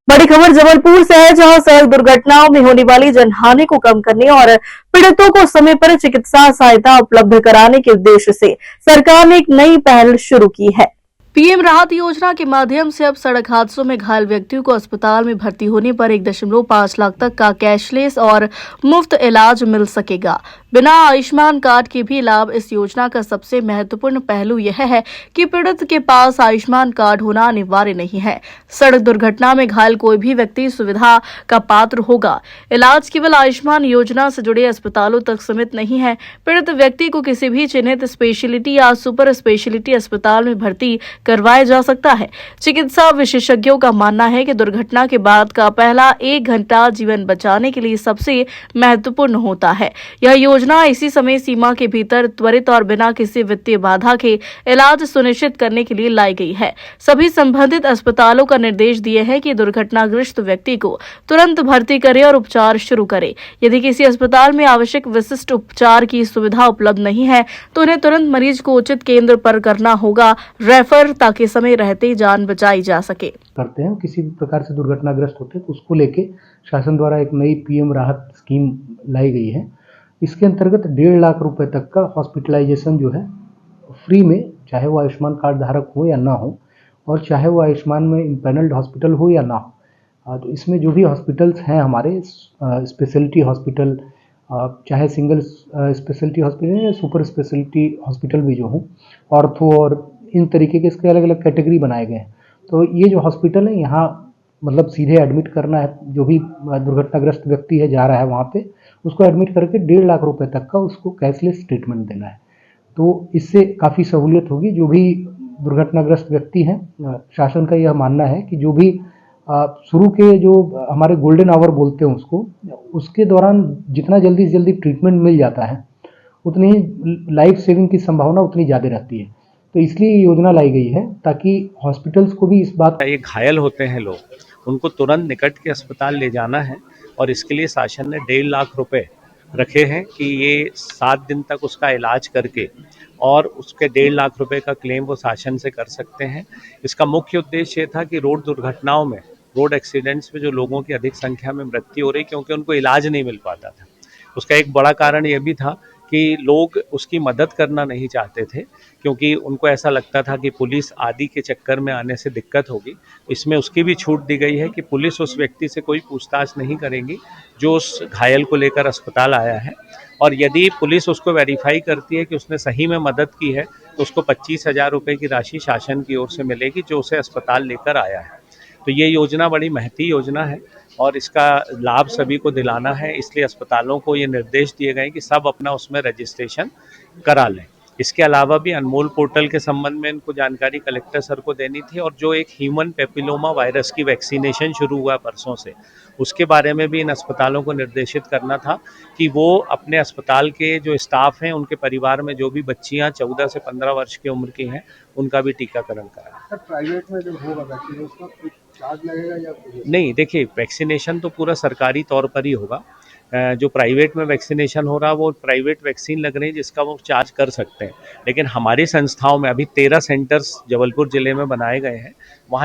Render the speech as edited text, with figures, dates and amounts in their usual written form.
बड़ी खबर जबलपुर से है, जहां सड़क दुर्घटनाओं में होने वाली जनहानि को कम करने और पीड़ितों को समय पर चिकित्सा सहायता उपलब्ध कराने के उद्देश्य से सरकार ने एक नई पहल शुरू की है। पीएम राहत योजना के माध्यम से अब सड़क हादसों में घायल व्यक्तियों को अस्पताल में भर्ती होने पर 1.5 लाख तक का कैशलेस और मुफ्त इलाज मिल सकेगा। बिना आयुष्मान कार्ड के भी लाभ। इस योजना का सबसे महत्वपूर्ण पहलू यह है कि पीड़ित के पास आयुष्मान कार्ड होना अनिवार्य नहीं है। सड़क दुर्घटना में घायल कोई भी व्यक्ति सुविधा का पात्र होगा। इलाज केवल आयुष्मान योजना से जुड़े अस्पतालों तक सीमित नहीं है। पीड़ित व्यक्ति को किसी भी चिन्हित स्पेशलिटी या सुपर स्पेशलिटी अस्पताल में भर्ती करवाया जा सकता है। चिकित्सा विशेषज्ञों का मानना है कि दुर्घटना के बाद का पहला 1 घंटा जीवन बचाने के लिए सबसे महत्वपूर्ण होता है। यह योजना इसी समय सीमा के भीतर त्वरित और बिना किसी वित्तीय बाधा के इलाज सुनिश्चित करने के लिए लाई गई है। सभी संबंधित अस्पतालों का निर्देश दिए हैं कि दुर्घटनाग्रस्त व्यक्ति को तुरंत भर्ती करें और उपचार शुरू करें। यदि किसी अस्पताल में आवश्यक विशिष्ट उपचार की सुविधा उपलब्ध नहीं है तो उन्हें तुरंत मरीज को उचित केंद्र पर करना होगा रेफर, ताकि समय रहते जान बचाई जा सके। करते हैं किसी भी प्रकार से दुर्घटनाग्रस्त होते हैं तो उसको लेके शासन द्वारा एक नई पीएम राहत स्कीम लाई गई है। इसके अंतर्गत 1.5 लाख रुपए तक का हॉस्पिटलाइजेशन जो है फ्री में, चाहे वो आयुष्मान कार्ड धारक हो या ना हो, और चाहे वो आयुष्मान में इम्पैनल्ड हॉस्पिटल हो या ना हो। तो इसमें जो भी हॉस्पिटल्स हैं हमारे स्पेशलिटी हॉस्पिटल, चाहे सिंगल स्पेशलिटी हॉस्पिटल या सुपर स्पेशलिटी हॉस्पिटल भी जो हों, ऑर्थो और इन तरीके के इसके अलग अलग कैटेगरी बनाए गए हैं। तो ये जो हॉस्पिटल है यहाँ मतलब सीधे एडमिट करना है, जो भी दुर्घटनाग्रस्त व्यक्ति है जा रहा है वहाँ पे, उसको एडमिट करके 1.5 लाख रुपए तक का उसको कैशलेस ट्रीटमेंट देना है। तो इससे काफ़ी सहूलियत होगी जो भी दुर्घटनाग्रस्त व्यक्ति हैं। शासन का यह मानना है कि जो भी शुरू के जो हमारे गोल्डन आवर बोलते हैं उसको, उसके दौरान जितना जल्दी से जल्दी ट्रीटमेंट मिल जाता है उतनी ही लाइफ सेविंग की संभावना उतनी ज़्यादा रहती है। तो इसलिए ये योजना लाई गई है ताकि हॉस्पिटल्स को भी इस बात, ये घायल होते हैं लोग, उनको तुरंत निकट के अस्पताल ले जाना है और इसके लिए शासन ने 1.5 लाख रुपए रखे हैं कि ये 7 दिन तक उसका इलाज करके और उसके 1.5 लाख रुपए का क्लेम वो शासन से कर सकते हैं। इसका मुख्य उद्देश्य ये था कि रोड दुर्घटनाओं में, रोड एक्सीडेंट्स में जो लोगों की अधिक संख्या में मृत्यु हो रही क्योंकि उनको इलाज नहीं मिल पाता था, उसका एक बड़ा कारण ये भी था कि लोग उसकी मदद करना नहीं चाहते थे क्योंकि उनको ऐसा लगता था कि पुलिस आदि के चक्कर में आने से दिक्कत होगी। इसमें उसकी भी छूट दी गई है कि पुलिस उस व्यक्ति से कोई पूछताछ नहीं करेगी जो उस घायल को लेकर अस्पताल आया है, और यदि पुलिस उसको वेरीफाई करती है कि उसने सही में मदद की है तो उसको 25,000 रुपये की राशि शासन की ओर से मिलेगी जो उसे अस्पताल लेकर आया है। तो ये योजना बड़ी महती योजना है और इसका लाभ सभी को दिलाना है, इसलिए अस्पतालों को ये निर्देश दिए गए कि सब अपना उसमें रजिस्ट्रेशन करा लें। इसके अलावा भी अनमोल पोर्टल के संबंध में इनको जानकारी कलेक्टर सर को देनी थी, और जो एक ह्यूमन पेपिलोमा वायरस की वैक्सीनेशन शुरू हुआ परसों से, उसके बारे में भी इन अस्पतालों को निर्देशित करना था कि वो अपने अस्पताल के जो स्टाफ हैं उनके परिवार में जो भी बच्चियां 14 से 15 वर्ष की उम्र की हैं उनका भी टीकाकरण कराएं। सर, प्राइवेट में जब होगा वैक्सीन उसका कुछ चार्ज लगेगा या नहीं, देखिए वैक्सीनेशन तो पूरा सरकारी तौर पर ही होगा। जो प्राइवेट में वैक्सीनेशन हो रहा है वो प्राइवेट वैक्सीन लग रही है जिसका वो चार्ज कर सकते हैं, लेकिन हमारी संस्थाओं में अभी 13 सेंटर्स जबलपुर जिले में बनाए गए हैं, वहाँ